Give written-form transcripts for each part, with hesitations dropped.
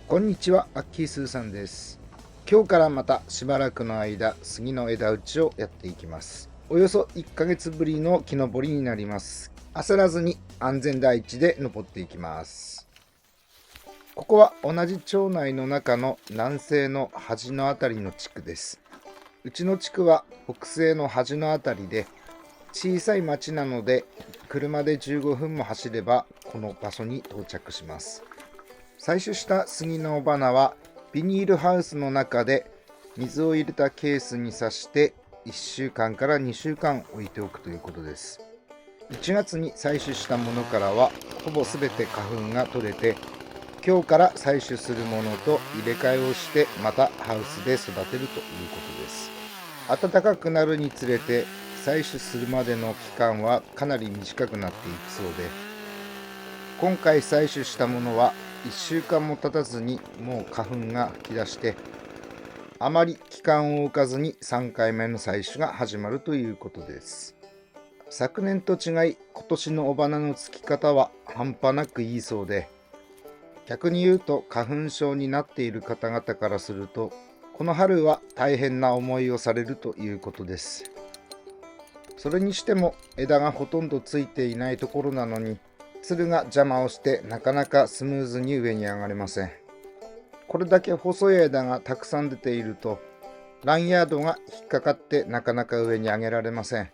こんにちは、アッキースーさんです。今日からまたしばらくの間、杉の枝打ちをやっていきます。およそ1ヶ月ぶりの木登りになります。焦らずに安全第一で登っていきます。ここは同じ町内の中の南西の端のあたりの地区です。うちの地区は北西の端のあたりで、小さい町なので、車で15分も走ればこの場所に到着します。採取した杉の花はビニールハウスの中で水を入れたケースに刺して1週間から2週間置いておくということです。1月に採取したものからはほぼ全て花粉が取れて、今日から採取するものと入れ替えをしてまたハウスで育てるということです。暖かくなるにつれて採取するまでの期間はかなり短くなっていくそうで、今回採取したものは1週間も経たずにもう花粉が吹き出して、あまり期間を置かずに3回目の採取が始まるということです。昨年と違い今年の雄花のつき方は半端なくいいそうで、逆に言うと花粉症になっている方々からするとこの春は大変な思いをされるということです。それにしても枝がほとんどついていないところなのに、つるが邪魔をしてなかなかスムーズに上に上がれません。これだけ細い枝がたくさん出ているとランヤードが引っかかってなかなか上に上げられません。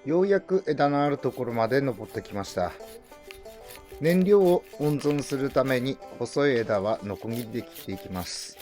ようやく枝のあるところまで登ってきました。燃料を温存するために細い枝はノコギリで切っていきます。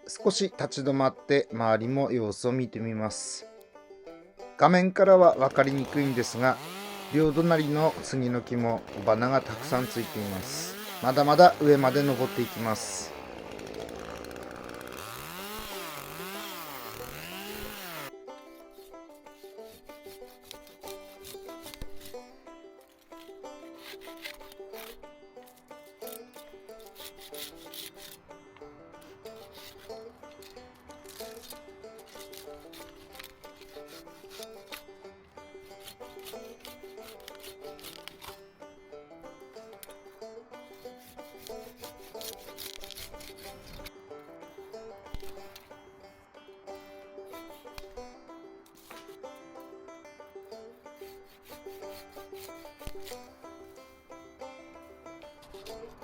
少し立ち止まって周りも様子を見てみます。画面からは分かりにくいんですが、両隣の杉の木も雄花がたくさんついています。まだまだ上まで登っていきます。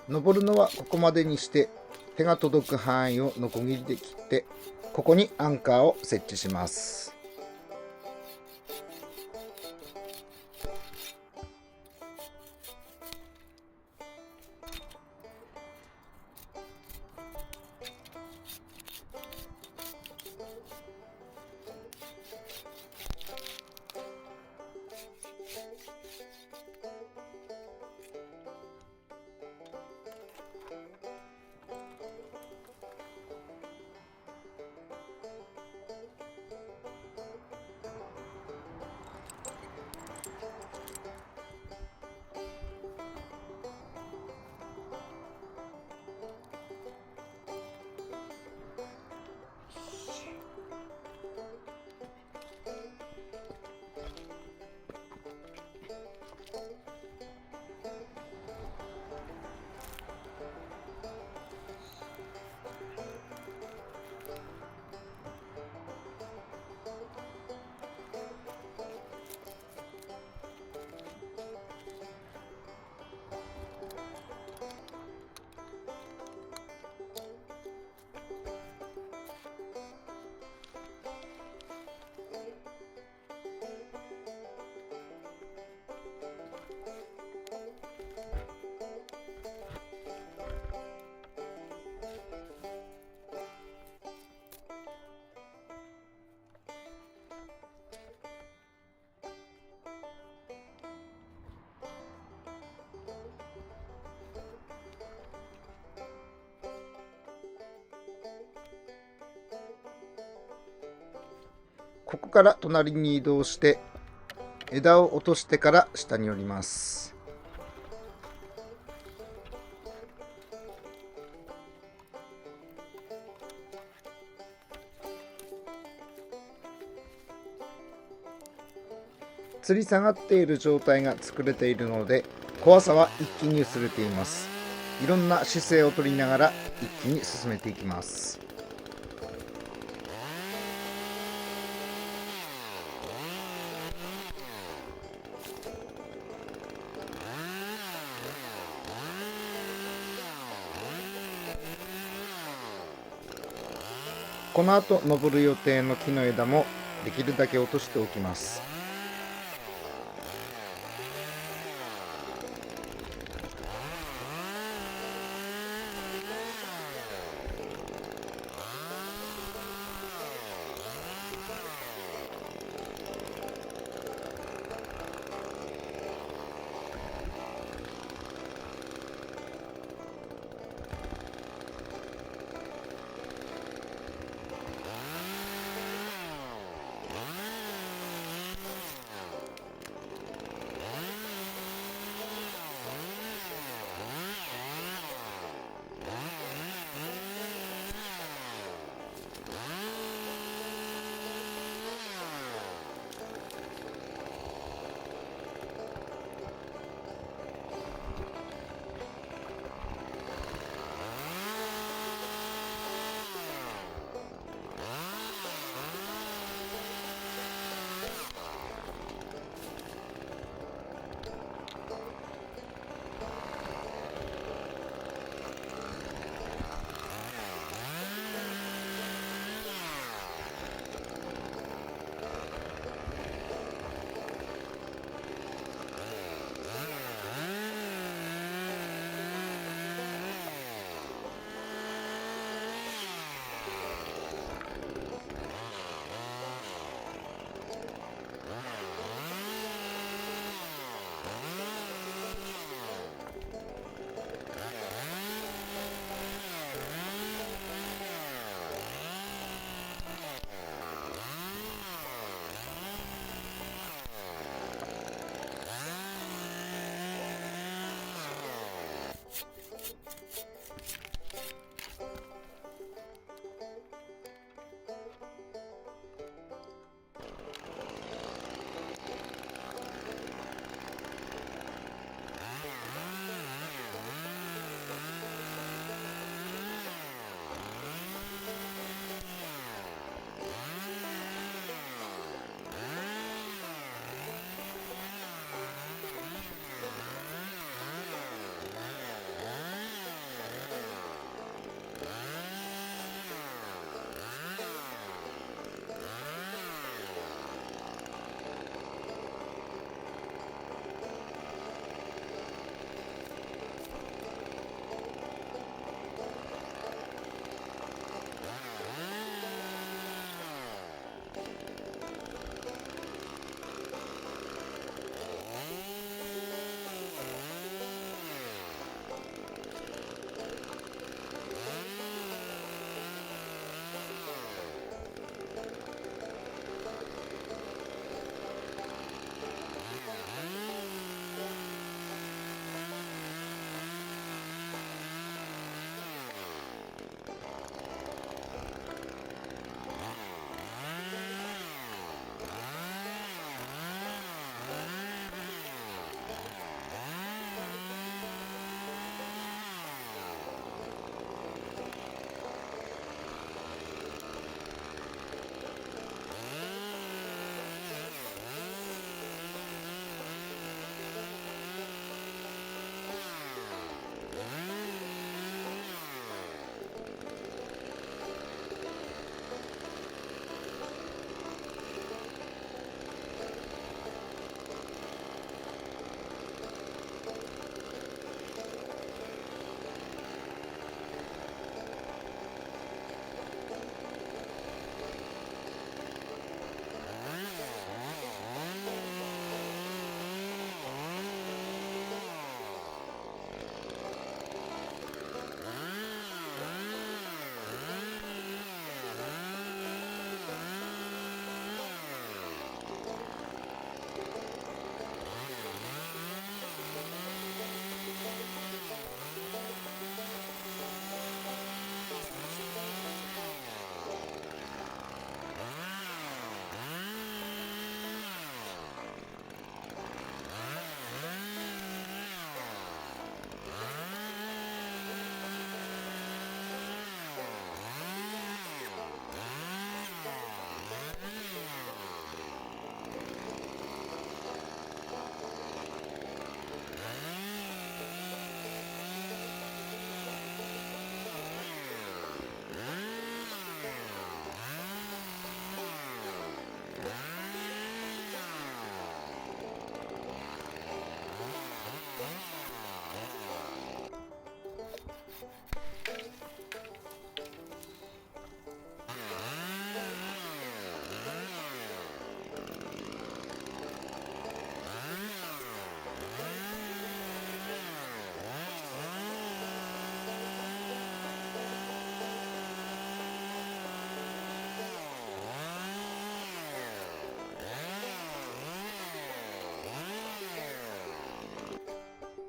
登るのはここまでにして、手が届く範囲をノコギリで切って、ここにアンカーを設置します。ここから隣に移動して、枝を落としてから下に降ります。吊り下がっている状態が作れているので、怖さは一気に薄れています。いろんな姿勢を取りながら一気に進めていきます。この後登る予定の木の枝もできるだけ落としておきます。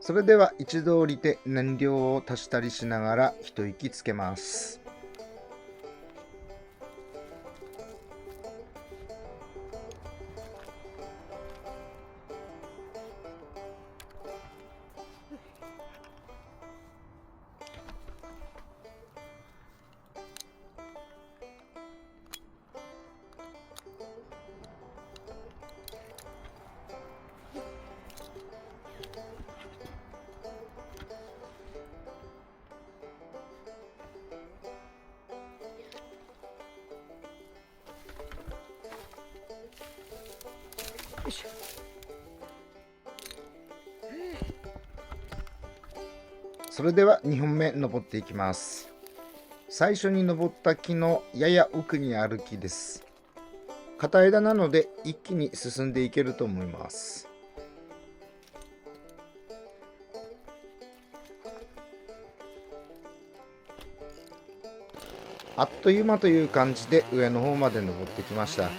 それでは一度降りて燃料を足したりしながら一息つけます。よいしょ。それでは2本目登っていきます。最初に登った木のやや奥にある木です。片枝なので一気に進んでいけると思います。あっという間という感じで上の方まで登ってきました。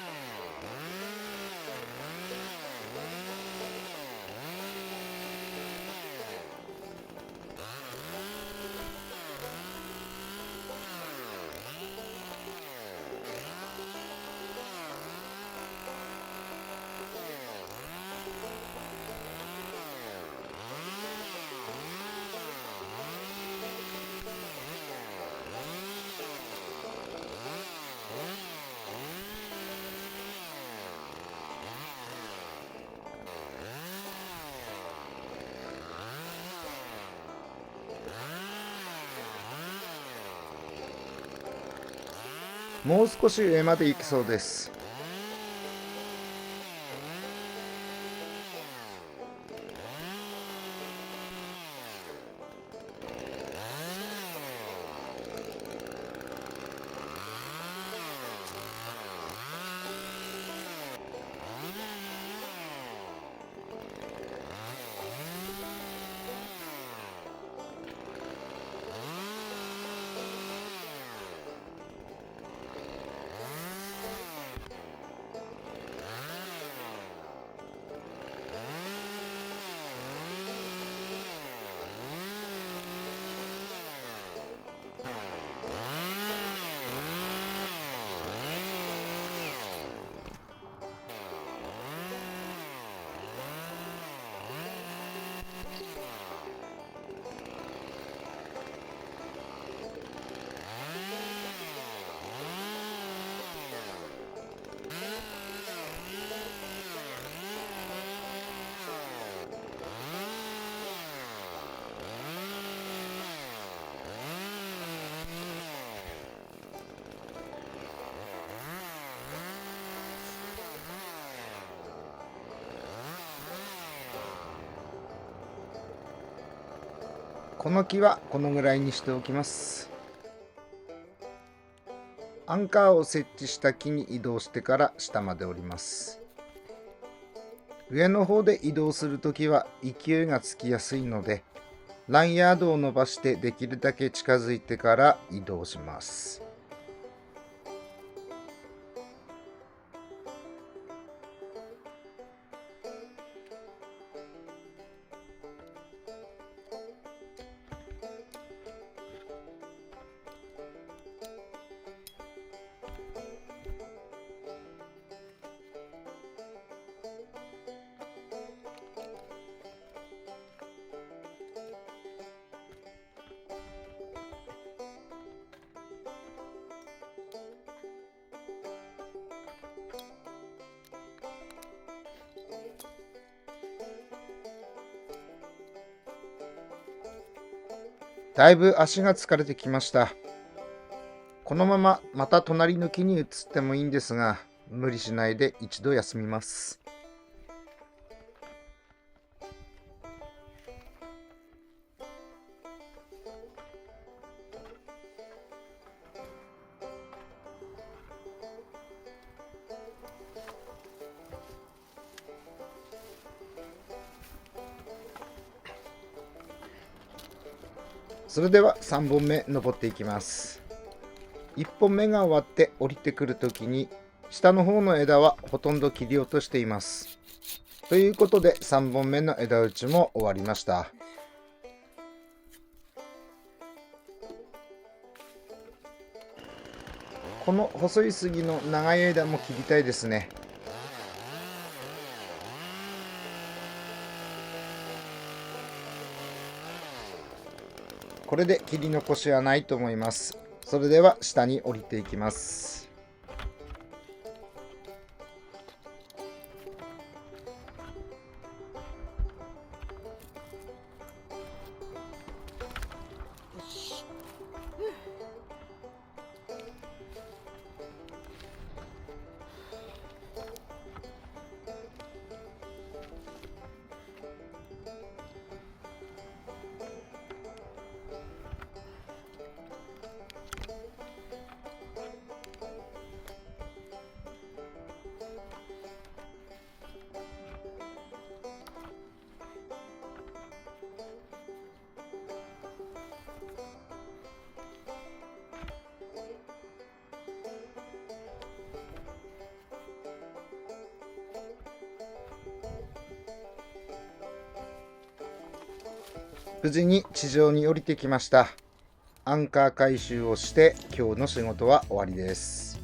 もう少し上まで行きそうです。この木はこのぐらいにしておきます。アンカーを設置した木に移動してから下まで降ります。上の方で移動するときは勢いがつきやすいので、ランヤードを伸ばしてできるだけ近づいてから移動します。だいぶ足が疲れてきました。このまままた隣の木に移ってもいいんですが、無理しないで一度休みます。それでは3本目登っていきます。1本目が終わって降りてくるときに下の方の枝はほとんど切り落としています。ということで3本目の枝打ちも終わりました。この細い杉の長い枝も切りたいですね。これで切り残しはないと思います。それでは下に降りていきます。無事に地上に降りてきました。アンカー回収をして今日の仕事は終わりです。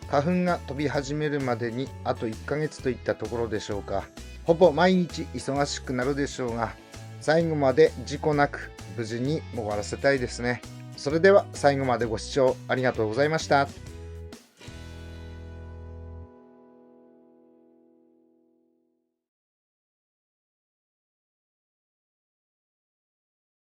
花粉が飛び始めるまでにあと1ヶ月といったところでしょうか。ほぼ毎日忙しくなるでしょうが、最後まで事故なく無事に終わらせたいですね。それでは最後までご視聴ありがとうございました。